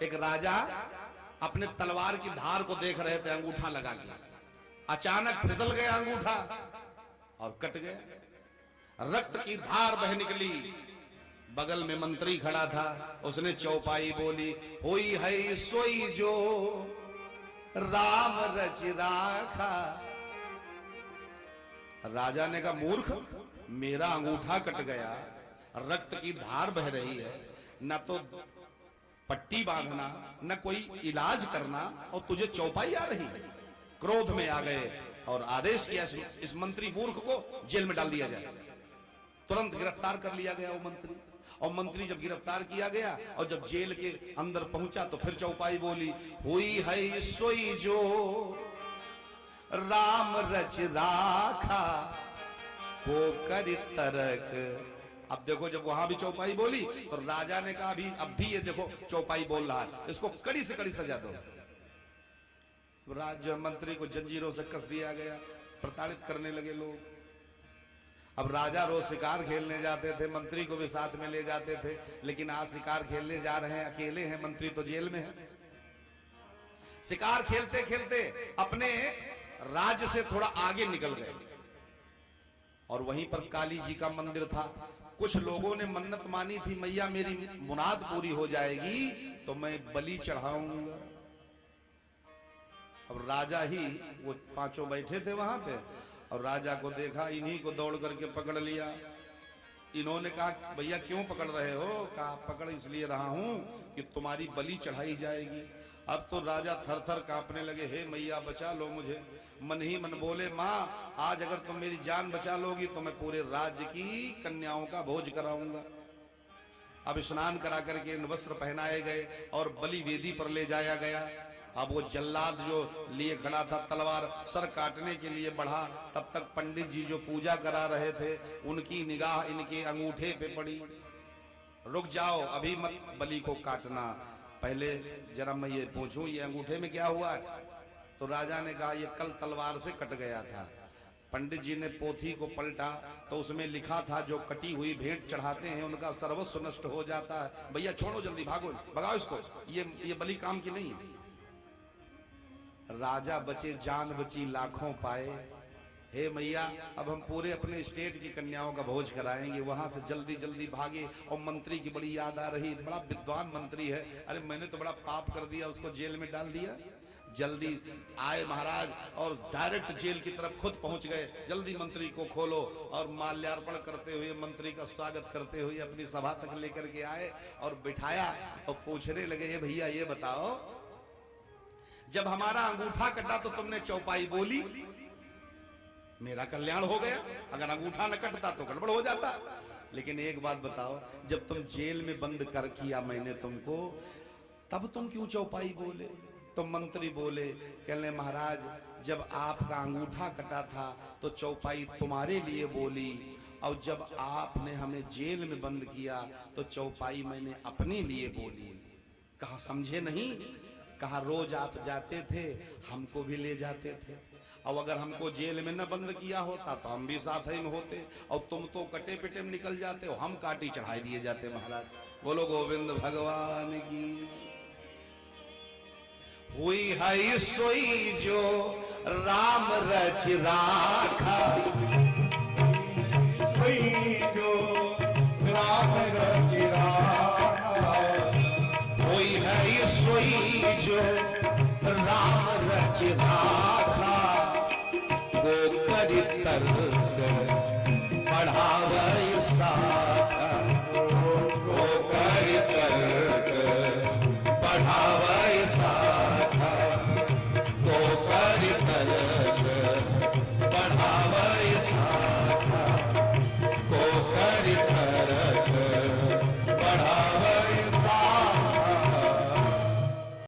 एक राजा अपने तलवार की धार को देख रहे थे अंगूठा लगा के, अचानक फिसल गया अंगूठा और कट गया, रक्त की धार बह निकली। बगल में मंत्री खड़ा था, उसने चौपाई बोली, होई है सोई जो राम रच राखा। राजा ने कहा, मूर्ख, मेरा अंगूठा कट गया, रक्त की धार बह रही है, न तो पट्टी बांधना न कोई इलाज करना, और तुझे चौपाई आ रही है। क्रोध में आ गए और आदेश किया इस मंत्री मूर्ख को जेल में डाल दिया जाए। तुरंत गिरफ्तार कर लिया गया वो मंत्री। और मंत्री जब गिरफ्तार किया गया और जब जेल के अंदर पहुंचा तो फिर चौपाई बोली, हुई है सोई जो राम रच राखा को कर तरक। अब देखो, जब वहां भी चौपाई बोली तो राजा ने कहा, अभी अब भी ये देखो चौपाई बोल रहा है, इसको कड़ी से कड़ी सजा दो। राज्य मंत्री को जंजीरों से कस दिया गया, प्रताड़ित करने लगे लोग। अब राजा रोज शिकार खेलने जाते थे, मंत्री को भी साथ में ले जाते थे, लेकिन आज शिकार खेलने जा रहे हैं, अकेले हैं, मंत्री तो जेल में है। शिकार खेलते खेलते अपने राज्य से थोड़ा आगे निकल गए और वहीं पर काली जी का मंदिर था। कुछ लोगों ने मन्नत मानी थी, मैया मेरी मुराद पूरी हो जाएगी तो मैं बलि चढ़ाऊंगा। अब राजा ही, वो पांचों बैठे थे वहां पे, और राजा को देखा, इन्हीं को दौड़ करके पकड़ लिया। इन्होंने कहा, भैया क्यों पकड़ रहे हो? कहा, पकड़ इसलिए रहा हूं कि तुम्हारी बलि चढ़ाई जाएगी। अब तो राजा थर थर कांपने लगे, हे मैया बचा लो मुझे। मन ही मन बोले, माँ आज अगर तुम मेरी जान बचा लोगी तो मैं पूरे राज्य की कन्याओं का भोज कराऊंगा। अब स्नान करा करके इन वस्त्र पहनाए गए और बलि वेदी पर ले जाया गया। अब वो जल्लाद जो लिए खड़ा था, तलवार सर काटने के लिए बढ़ा, तब तक पंडित जी जो पूजा करा रहे थे उनकी निगाह इनके अंगूठे पे पड़ी। रुक जाओ, अभी मत बलि को काटना, पहले जरा मैं ये पूछूं ये अंगूठे में क्या हुआ है। तो राजा ने कहा, ये कल तलवार से कट गया था। पंडित जी ने पोथी को पलटा तो उसमें लिखा था, जो कटी हुई भेंट चढ़ाते हैं उनका सर्वस्व नष्ट हो जाता है। भैया छोड़ो, जल्दी भागो, भगाओ इसको, ये बलि काम की नहीं है। राजा बचे, जान बची, लाखों पाए। हे मैया, अब हम पूरे अपने स्टेट की कन्याओं का भोज कराएंगे। वहां से जल्दी जल्दी भागे और मंत्री की बड़ी याद आ रही, बड़ा विद्वान मंत्री है, अरे मैंने तो बड़ा पाप कर दिया, उसको जेल में डाल दिया। जल्दी आए महाराज और डायरेक्ट जेल की तरफ खुद पहुंच गए। जल्दी मंत्री को खोलो, और माल्यार्पण करते हुए, मंत्री का स्वागत करते हुए अपनी सभा तक लेकर के आए और बिठाया और पूछने लगे, ये भैया ये बताओ, जब हमारा अंगूठा कटा तो तुमने चौपाई बोली, मेरा कल्याण हो गया। अगर अंगूठा न कटता तो गड़बड़ हो जाता। लेकिन एक बात बताओ, जब तुम जेल में बंद कर किया मैंने तुमको, तब तुम क्यों चौपाई बोले? तो मंत्री बोले, कहने महाराज जब आपका अंगूठा कटा था तो चौपाई तुम्हारे लिए बोली, और जब आपने हमें जेल में बंद किया तो चौपाई मैंने अपने लिए बोली। कहा समझे नहीं? कहा रोज आप जाते थे, हमको भी ले जाते थे, और अगर हमको जेल में न बंद किया होता तो हम भी साथ ही में होते, और तुम तो कटे पिटे में निकल जाते हो, हम काटी चढ़ाई दिए जाते। महाराज बोलो गोविंद भगवान की। हुई है सोई जो राम रच राखा, सोई जो राम रच राखा, हुई है सोई जो राम रच राखा, वो कर तर्क बढ़ावे साखा, वो कर तर्क बढ़ा